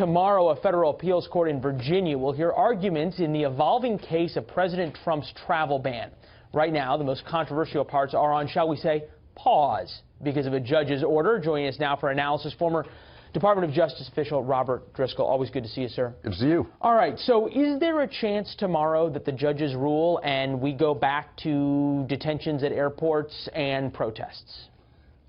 Tomorrow, a federal appeals court in Virginia will hear arguments in the evolving case of President Trump's travel ban. Right now, the most controversial parts are on, shall we say, pause because of a judge's order. Joining us now for analysis, former Department of Justice official Robert Driscoll. Always good to see you, sir. Good to see you. All right, so is there a chance tomorrow that the judges rule and we go back to detentions at airports and protests?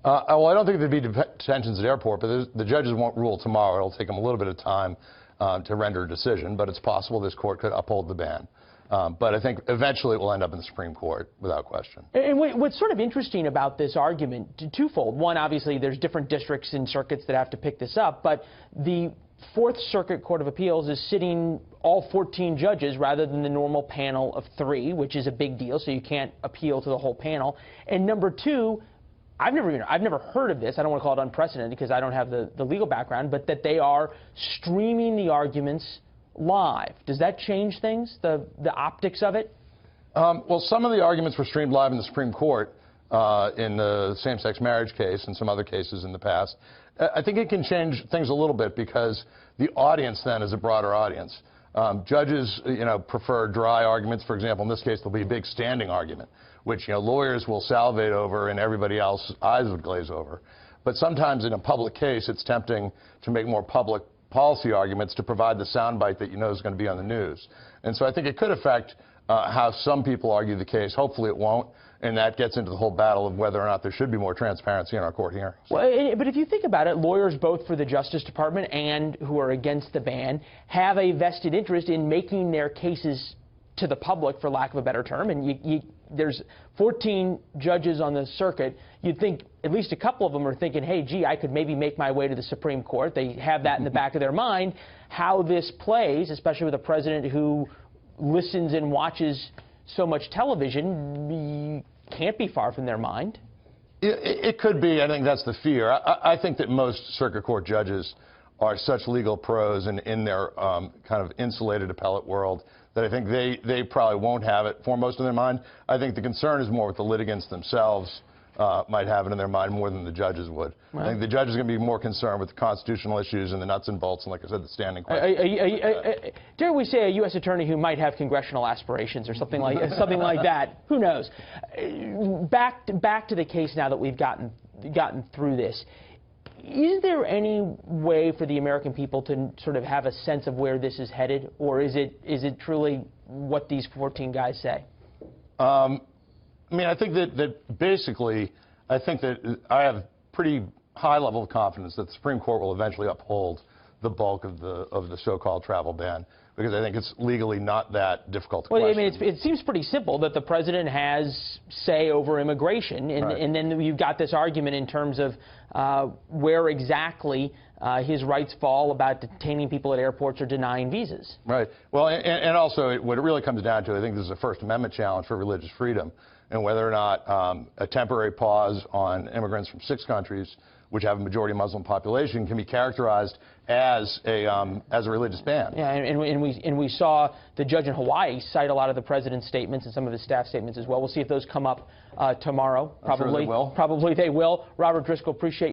Well, I don't think there'd be detentions at airport, but the judges won't rule tomorrow. It'll take them a little bit of time to render a decision, but it's possible this court could uphold the ban. But I think eventually it will end up in the Supreme Court, without question. And what's sort of interesting about this argument, twofold. One, obviously, there's different districts and circuits that have to pick this up, but the Fourth Circuit Court of Appeals is sitting all 14 judges rather than the normal panel of 3, which is a big deal, so you can't appeal to the whole panel. And number two, I've never heard of this. I don't want to call it unprecedented because I don't have the legal background, but that they are streaming the arguments live. Does that change things, the optics of it? Well, some of the arguments were streamed live in the Supreme Court in the same-sex marriage case and some other cases in the past. I think it can change things a little bit because the audience then is a broader audience. Judges, prefer dry arguments. For example, in this case, there'll be a big standing argument, which, lawyers will salivate over and everybody else's eyes would glaze over. But sometimes in a public case, it's tempting to make more public policy arguments to provide the soundbite that is going to be on the news. And so I think it could affect how some people argue the case. Hopefully it won't. And that gets into the whole battle of whether or not there should be more transparency in our court hearings. Well, but if you think about it, lawyers both for the Justice Department and who are against the ban have a vested interest in making their cases to the public, for lack of a better term. And there's 14 judges on the circuit. You'd think at least a couple of them are thinking, hey, gee, I could maybe make my way to the Supreme Court. They have that in the back of their mind. How this plays, especially with a president who listens and watches so much television, can't be far from their mind. It could be. I think that's the fear. I think that most circuit court judges are such legal pros and in their kind of insulated appellate world that I think they probably won't have it foremost in their mind. I think the concern is more with the litigants themselves might have it in their mind more than the judges would. Right. I think the judges are going to be more concerned with the constitutional issues and the nuts and bolts and, like I said, the standing question. Dare we say a U.S. attorney who might have congressional aspirations or something like that? Who knows? Back to the case now that we've gotten through this. Is there any way for the American people to sort of have a sense of where this is headed, or is it truly what these 14 guys say? I mean, I think that basically, I think that I have pretty high level of confidence that the Supreme Court will eventually uphold the bulk of the so-called travel ban, because I think it's legally not that difficult to question. Well, I mean, it seems pretty simple that the president has say over immigration, and, right. And then you've got this argument in terms of where exactly his rights fall about detaining people at airports or denying visas. Right. Well, and also what it really comes down to, I think this is a First Amendment challenge for religious freedom, and whether or not a temporary pause on immigrants from 6 countries which have a majority Muslim population can be characterized as a religious ban. Yeah, and we saw the judge in Hawaii cite a lot of the president's statements and some of his staff statements as well. We'll see if those come up tomorrow. I'm sure they will. Probably they will. Robert Driscoll, appreciate